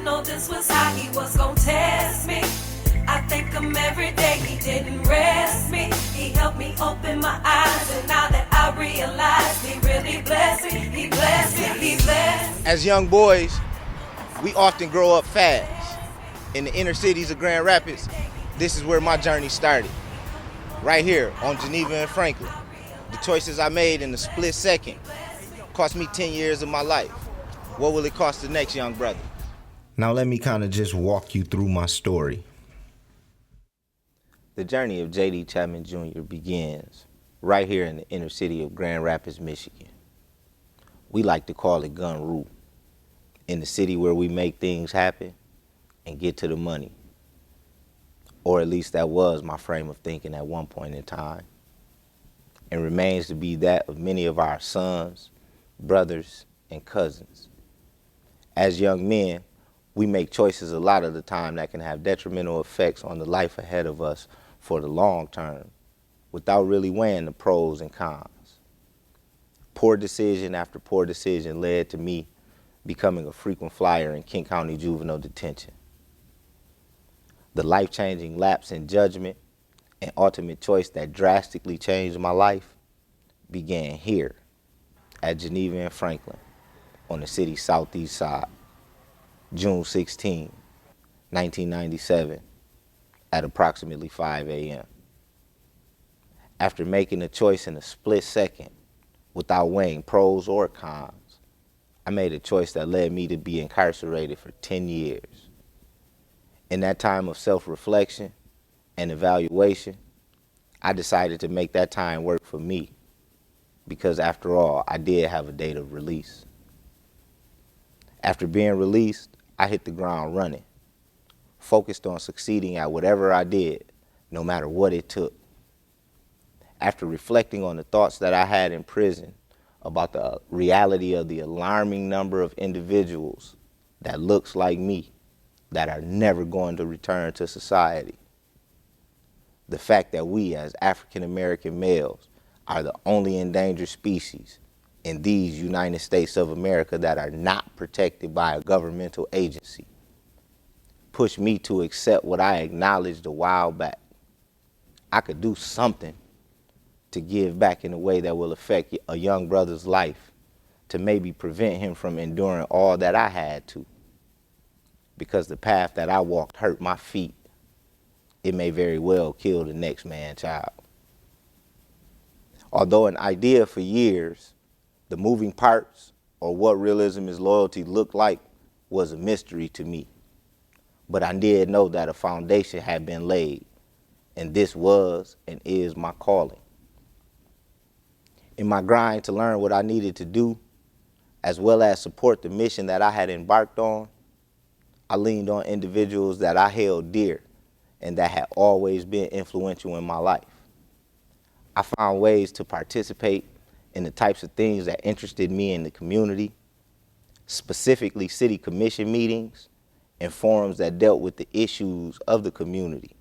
know this was how he was gonna test me. I thank him every day, he didn't rest me. He helped me open my eyes, and now that I realize he really blessed me, he blessed me, he blessed me. As young boys, we often grow up fast. In the inner cities of Grand Rapids, this is where my journey started. Right here on Geneva and Franklin. The choices I made in a split second cost me 10 years of my life. What will it cost the next young brother? Now let me kind of just walk you through my story. The journey of J.D. Chapman Jr. begins right here in the inner city of Grand Rapids, Michigan. We like to call it Gun Route, in the city where we make things happen and get to the money. Or at least that was my frame of thinking at one point in time, and remains to be that of many of our sons, brothers, and cousins. As young men, we make choices a lot of the time that can have detrimental effects on the life ahead of us for the long term, without really weighing the pros and cons. Poor decision after poor decision led to me becoming a frequent flyer in King County Juvenile Detention. The life-changing lapse in judgment and ultimate choice that drastically changed my life began here at Geneva and Franklin on the city's southeast side, June 16, 1997, at approximately 5 a.m. After making a choice in a split second without weighing pros or cons, I made a choice that led me to be incarcerated for 10 years. In that time of self-reflection and evaluation, I decided to make that time work for me because after all, I did have a date of release. After being released, I hit the ground running, focused on succeeding at whatever I did, no matter what it took. After reflecting on the thoughts that I had in prison about the reality of the alarming number of individuals that looks like me, that are never going to return to society. The fact that we as African American males are the only endangered species in these United States of America that are not protected by a governmental agency pushed me to accept what I acknowledged a while back. I could do something to give back in a way that will affect a young brother's life, to maybe prevent him from enduring all that I had to. Because the path that I walked hurt my feet, it may very well kill the next man's child. Although an idea for years, the moving parts or what realism is loyalty looked like was a mystery to me. But I did know that a foundation had been laid, and this was and is my calling. In my grind to learn what I needed to do, as well as support the mission that I had embarked on, I leaned on individuals that I held dear and that had always been influential in my life. I found ways to participate in the types of things that interested me in the community, specifically city commission meetings and forums that dealt with the issues of the community,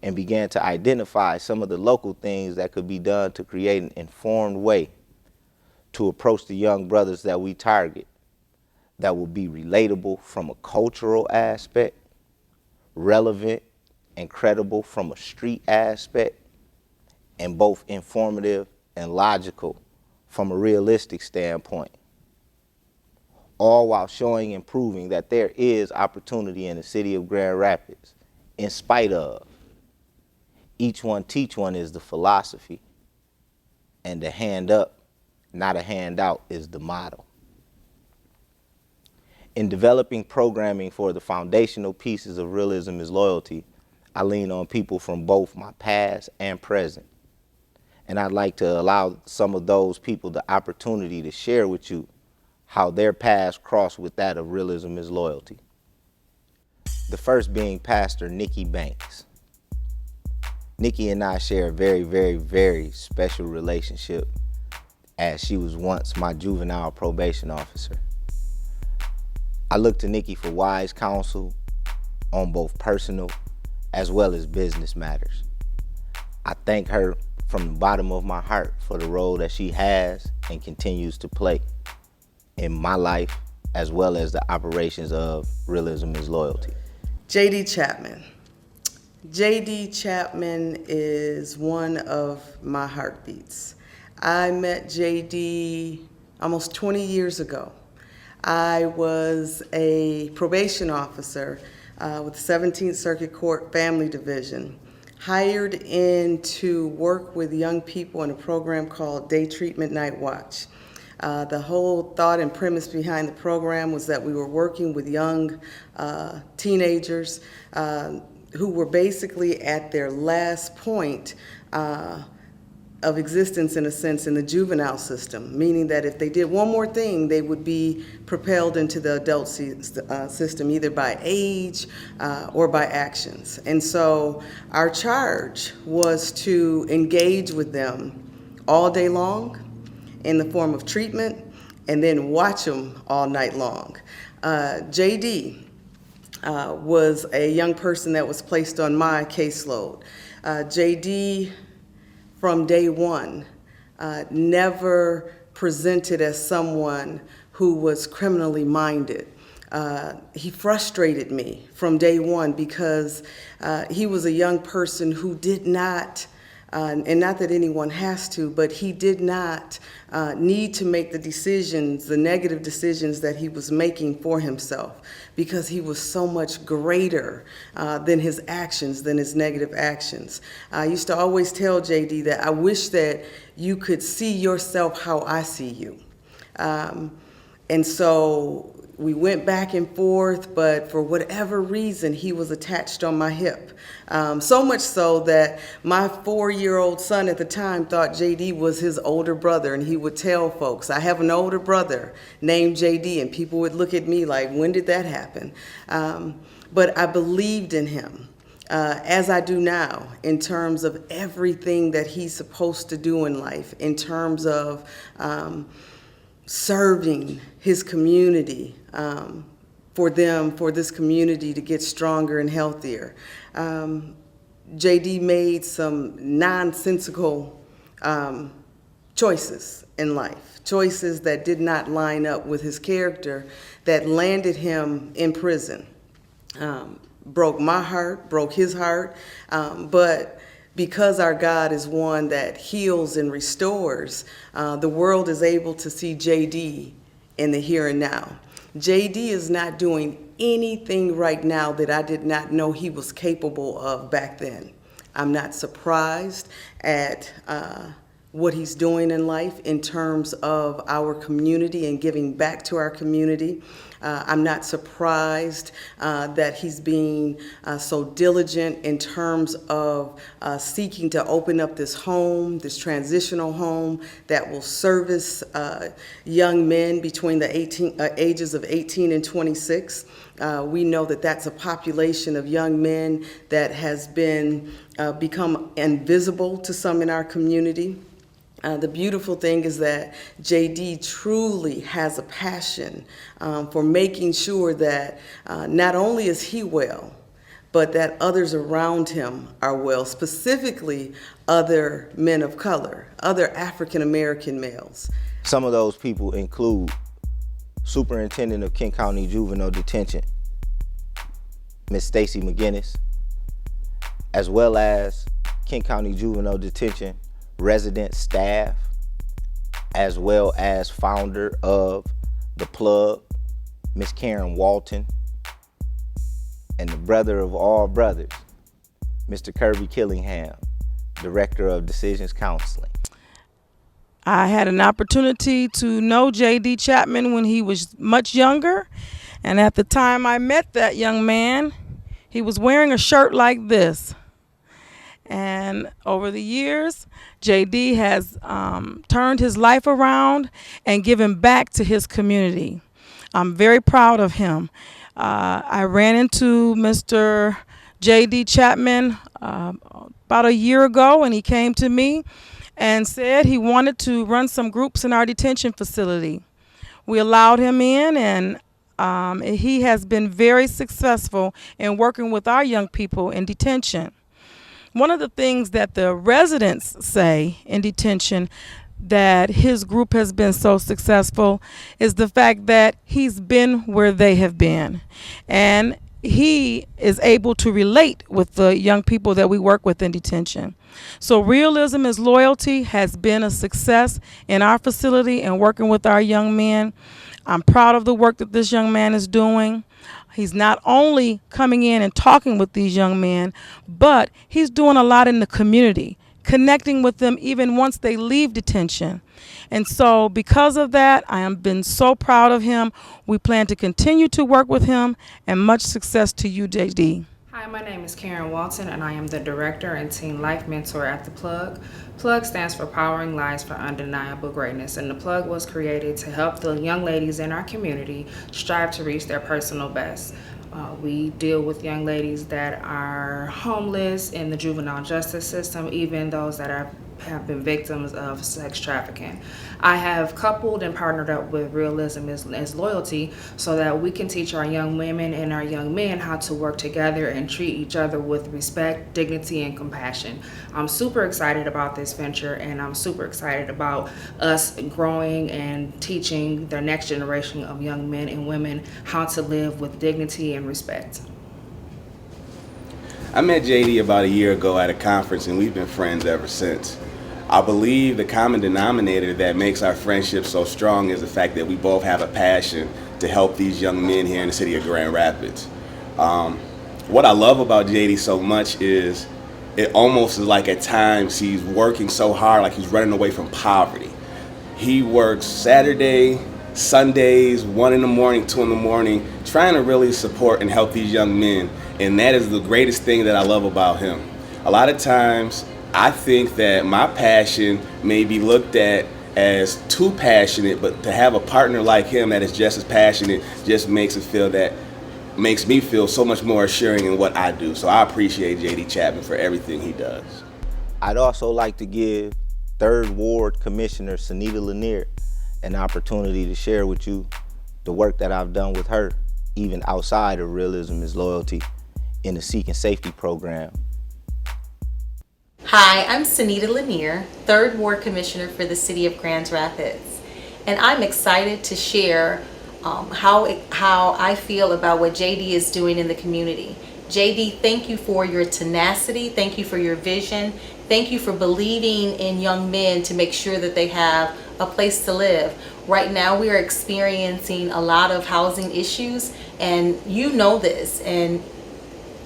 and began to identify some of the local things that could be done to create an informed way to approach the young brothers that we target, that will be relatable from a cultural aspect, relevant and credible from a street aspect, and both informative and logical from a realistic standpoint. All while showing and proving that there is opportunity in the city of Grand Rapids, in spite of. Each one teach one is the philosophy, and the hand up, not a handout, is the motto. In developing programming for the foundational pieces of realism is loyalty, I lean on people from both my past and present. And I'd like to allow some of those people the opportunity to share with you how their paths cross with that of realism is loyalty. The first being Pastor Nikki Banks. Nikki and I share a very, very, very special relationship, as she was once my juvenile probation officer. I look to Nikki for wise counsel on both personal as well as business matters. I thank her from the bottom of my heart for the role that she has and continues to play in my life as well as the operations of Realism is Loyalty. J.D. Chapman. J.D. Chapman is one of my heartbeats. I met J.D. almost 20 years ago. I was a probation officer with the 17th Circuit Court Family Division, hired in to work with young people in a program called Day Treatment Night Watch. The whole thought and premise behind the program was that we were working with young teenagers who were basically at their last point of existence, in a sense, in the juvenile system, meaning that if they did one more thing, they would be propelled into the adult system, either by age or by actions. And so our charge was to engage with them all day long in the form of treatment, and then watch them all night long. JD was a young person that was placed on my caseload. JD, from day one, never presented as someone who was criminally minded. He frustrated me from day one because he was a young person who did not, and not that anyone has to, but he did not need to make the decisions, the negative decisions that he was making for himself, because he was so much greater than his actions, than his negative actions. I used to always tell JD that I wish that you could see yourself how I see you. And so we went back and forth, but for whatever reason, he was attached on my hip. So much so that my 4-year-old son at the time thought JD was his older brother, and he would tell folks, I have an older brother named JD, and people would look at me like, when did that happen? But I believed in him, as I do now, in terms of everything that he's supposed to do in life, in terms of serving his community, for this community to get stronger and healthier. JD made some nonsensical choices in life, choices that did not line up with his character, that landed him in prison. Broke my heart, broke his heart, but because our God is one that heals and restores, the world is able to see JD in the here and now. JD is not doing anything right now that I did not know he was capable of back then. I'm not surprised at what he's doing in life in terms of our community and giving back to our community. I'm not surprised that he's being so diligent in terms of seeking to open up this home, this transitional home that will service young men between the ages of 18 and 26. We know that that's a population of young men that has become invisible to some in our community. The beautiful thing is that JD truly has a passion for making sure that not only is he well, but that others around him are well, specifically other men of color, other African American males. Some of those people include Superintendent of Kent County Juvenile Detention, Ms. Stacy McGinnis, as well as Kent County Juvenile Detention resident staff, as well as founder of The Plug, Miss Karen Walton, and the brother of all brothers, Mr. Kirby Killingham, Director of Decisions Counseling. I had an opportunity to know J.D. Chapman when he was much younger, and at the time I met that young man, he was wearing a shirt like this. And over the years, JD has turned his life around and given back to his community. I'm very proud of him. I ran into Mr. JD Chapman about a year ago, and he came to me and said he wanted to run some groups in our detention facility. We allowed him in, and he has been very successful in working with our young people in detention. One of the things that the residents say in detention, that his group has been so successful is the fact that he's been where they have been. And he is able to relate with the young people that we work with in detention. So Realism is Loyalty has been a success in our facility and working with our young men. I'm proud of the work that this young man is doing. He's not only coming in and talking with these young men, but he's doing a lot in the community, connecting with them even once they leave detention. And so because of that, I have been so proud of him. We plan to continue to work with him, and much success to you, JD. Hi, my name is Karen Walton, and I am the Director and Teen Life Mentor at The Plug. Plug stands for Powering Lives for Undeniable Greatness, and The Plug was created to help the young ladies in our community strive to reach their personal best. We deal with young ladies that are homeless in the juvenile justice system, even those that have been victims of sex trafficking. I have coupled and partnered up with Realism as Loyalty so that we can teach our young women and our young men how to work together and treat each other with respect, dignity, and compassion. I'm super excited about this venture, and I'm super excited about us growing and teaching the next generation of young men and women how to live with dignity and respect. I met JD about a year ago at a conference, and we've been friends ever since. I believe the common denominator that makes our friendship so strong is the fact that we both have a passion to help these young men here in the city of Grand Rapids. What I love about JD so much is it almost is like at times he's working so hard, like he's running away from poverty. He works Saturday, Sundays, 1 in the morning, 2 in the morning, trying to really support and help these young men. And that is the greatest thing that I love about him. A lot of times, I think that my passion may be looked at as too passionate, but to have a partner like him that is just as passionate just makes me feel so much more assuring in what I do. So I appreciate JD Chapman for everything he does. I'd also like to give 3rd Ward Commissioner Sunita Lanier an opportunity to share with you the work that I've done with her, even outside of Realism is Loyalty, in the Seek and Safety program. Hi, I'm Sunita Lanier, 3rd Ward Commissioner for the City of Grand Rapids, and I'm excited to share how I feel about what JD is doing in the community. JD, thank you for your tenacity, thank you for your vision, thank you for believing in young men to make sure that they have a place to live. Right now we are experiencing a lot of housing issues, and you know this, and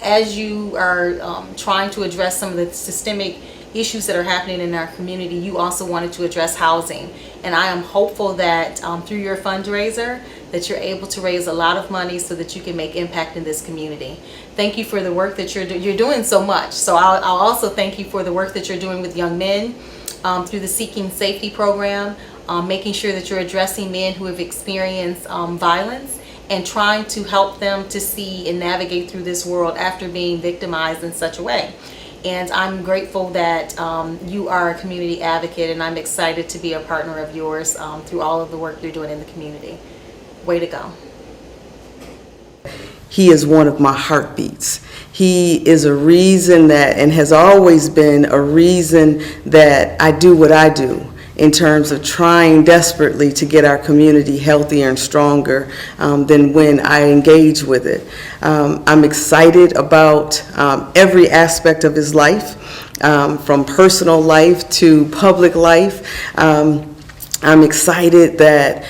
as you are trying to address some of the systemic issues that are happening in our community, you also wanted to address housing. And I am hopeful that through your fundraiser, that you're able to raise a lot of money so that you can make impact in this community. Thank you for the work that you're doing so much. So I'll also thank you for the work that you're doing with young men through the Seeking Safety program, making sure that you're addressing men who have experienced violence and trying to help them to see and navigate through this world after being victimized in such a way. And I'm grateful that you are a community advocate, and I'm excited to be a partner of yours through all of the work you're doing in the community. Way to go. He is one of my heartbeats. He is a reason that, and has always been a reason that I do what I do, in terms of trying desperately to get our community healthier and stronger than when I engage with it. I'm excited about every aspect of his life, from personal life to public life. I'm excited that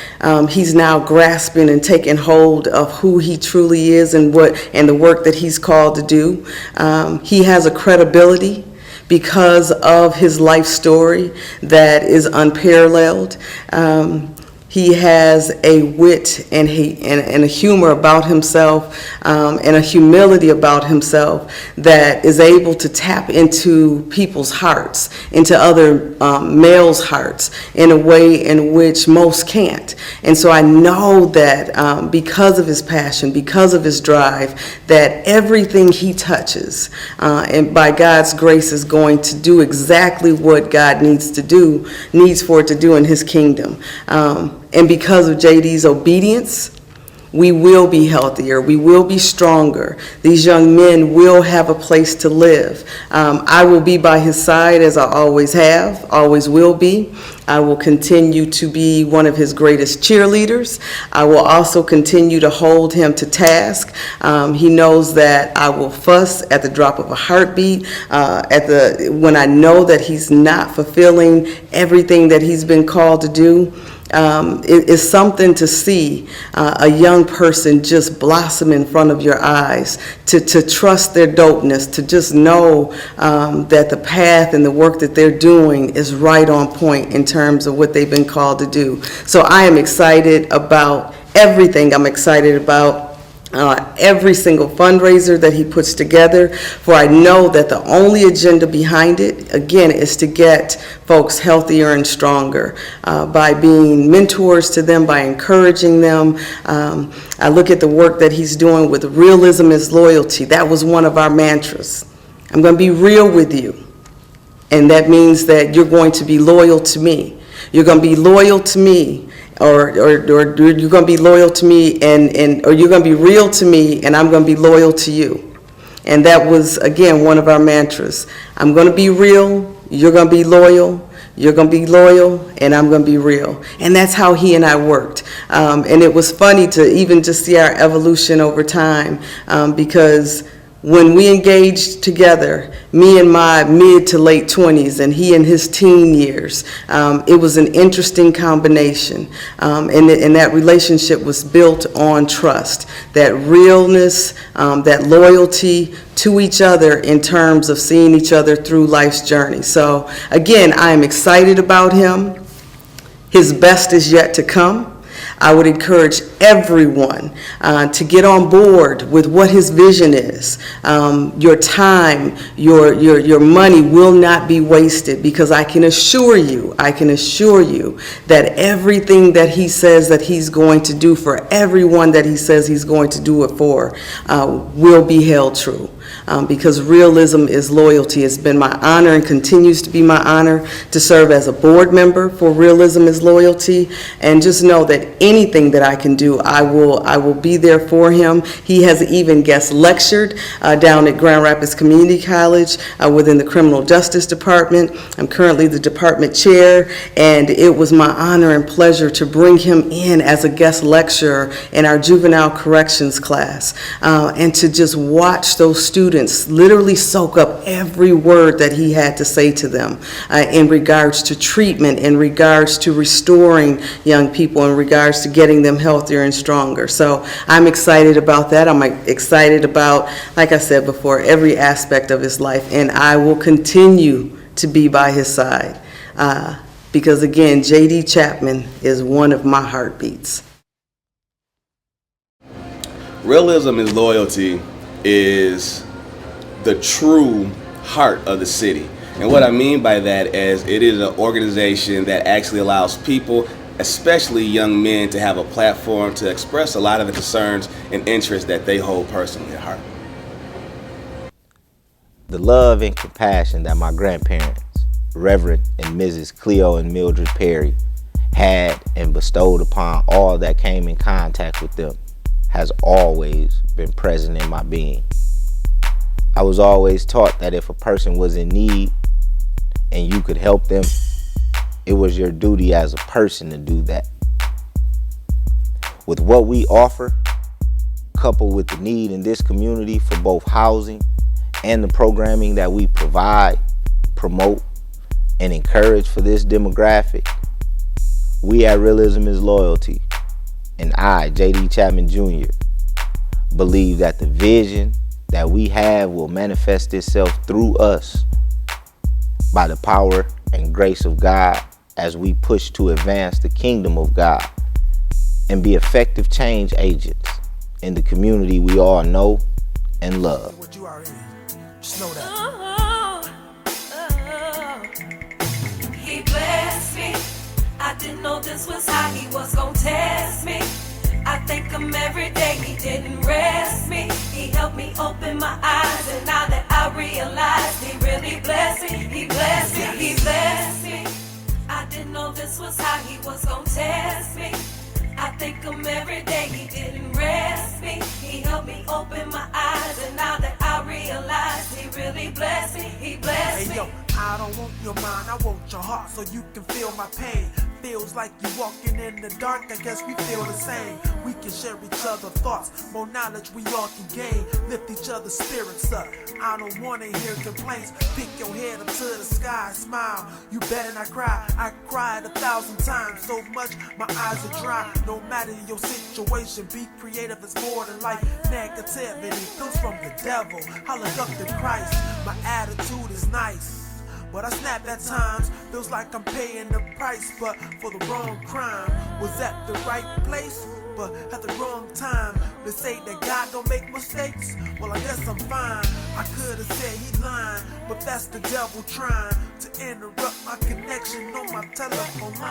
he's now grasping and taking hold of who he truly is and the work that he's called to do. He has a credibility because of his life story that is unparalleled. He has a wit and a humor about himself, and a humility about himself that is able to tap into people's hearts, into other males' hearts in a way in which most can't. And so I know that because of his passion, because of his drive, that everything he touches, and by God's grace, is going to do exactly what God needs for it to do in his kingdom. And because of JD's obedience, we will be healthier, we will be stronger. These young men will have a place to live. I will be by his side, as I always have, always will be. I will continue to be one of his greatest cheerleaders. I will also continue to hold him to task. He knows that I will fuss at the drop of a heartbeat, when I know that he's not fulfilling everything that he's been called to do. It is something to see a young person just blossom in front of your eyes, to trust their dopeness, to just know that the path and the work that they're doing is right on point in terms of what they've been called to do. So I am excited about everything. I'm excited about every single fundraiser that he puts together, for I know that the only agenda behind it, again, is to get folks healthier and stronger by being mentors to them, by encouraging them. I look at the work that he's doing with Realism is Loyalty. That was one of our mantras. I'm going to be real with you, and that means that you're going to be loyal to me. You're going to be loyal to me. Or you're going to be loyal to me, or you're going to be real to me, and I'm going to be loyal to you. And that was, again, one of our mantras. I'm going to be real, you're going to be loyal, you're going to be loyal, and I'm going to be real. And that's how he and I worked. And it was funny to even just see our evolution over time, because when we engaged together, me in my mid to late 20s and he in his teen years, it was an interesting combination. And that relationship was built on trust, that realness, that loyalty to each other in terms of seeing each other through life's journey. So again, I am excited about him. His best is yet to come. I would encourage everyone to get on board with what his vision is. Your time, your money will not be wasted, because I can assure you that everything that he says that he's going to do for everyone that he says he's going to do it for will be held true. Because realism is loyalty. It's been my honor and continues to be my honor to serve as a board member for Realism is Loyalty, and just know that anything that I can do, I will be there for him. He has even guest lectured down at Grand Rapids Community College within the Criminal Justice Department. I'm currently the department chair, and it was my honor and pleasure to bring him in as a guest lecturer in our juvenile corrections class, and to just watch those students literally soak up every word that he had to say to them in regards to treatment, in regards to restoring young people, in regards to getting them healthier and stronger. So I'm excited about that. I'm excited about, like I said before, every aspect of his life, and I will continue to be by his side because, again, J.D. Chapman is one of my heartbeats. Realism is Loyalty is the true heart of the city. And what I mean by that is it is an organization that actually allows people, especially young men, to have a platform to express a lot of the concerns and interests that they hold personally at heart. The love and compassion that my grandparents, Reverend and Mrs. Cleo and Mildred Perry, had and bestowed upon all that came in contact with them has always been present in my being. I was always taught that if a person was in need and you could help them, it was your duty as a person to do that. With what we offer, coupled with the need in this community for both housing and the programming that we provide, promote, and encourage for this demographic, we at Realism is Loyalty, and I, J.D. Chapman Jr., believe that the vision that we have will manifest itself through us by the power and grace of God as we push to advance the kingdom of God and be effective change agents in the community we all know and love. He blessed me. I didn't know this was how he was gonna test me. I thank him every day, he didn't rest me. He helped me open my eyes, and now that I realize he really blessed me. He blessed me, he blessed me. I didn't know this was how he was gonna test me. I thank him every day, he didn't rest me. He helped me open my eyes, and now that I realize he really blessed me. He blessed me. I don't want your mind, I want your heart so you can feel my pain. Feels like you walking in the dark, I guess we feel the same. We can share each other's thoughts, more knowledge we all can gain. Lift each other's spirits up, I don't wanna hear complaints. Pick your head up to the sky, smile, you better not cry. I cried 1,000 times, so much my eyes are dry. No matter your situation, be creative, it's more than life. Negativity comes from the devil, I look up to Christ. My attitude is nice, but I snap at times, feels like I'm paying the price, but for the wrong crime. Was at the right place, but at the wrong time. They say that God don't make mistakes, well I guess I'm fine. I could've said he lying, but that's the devil trying to interrupt my connection on my telephone line.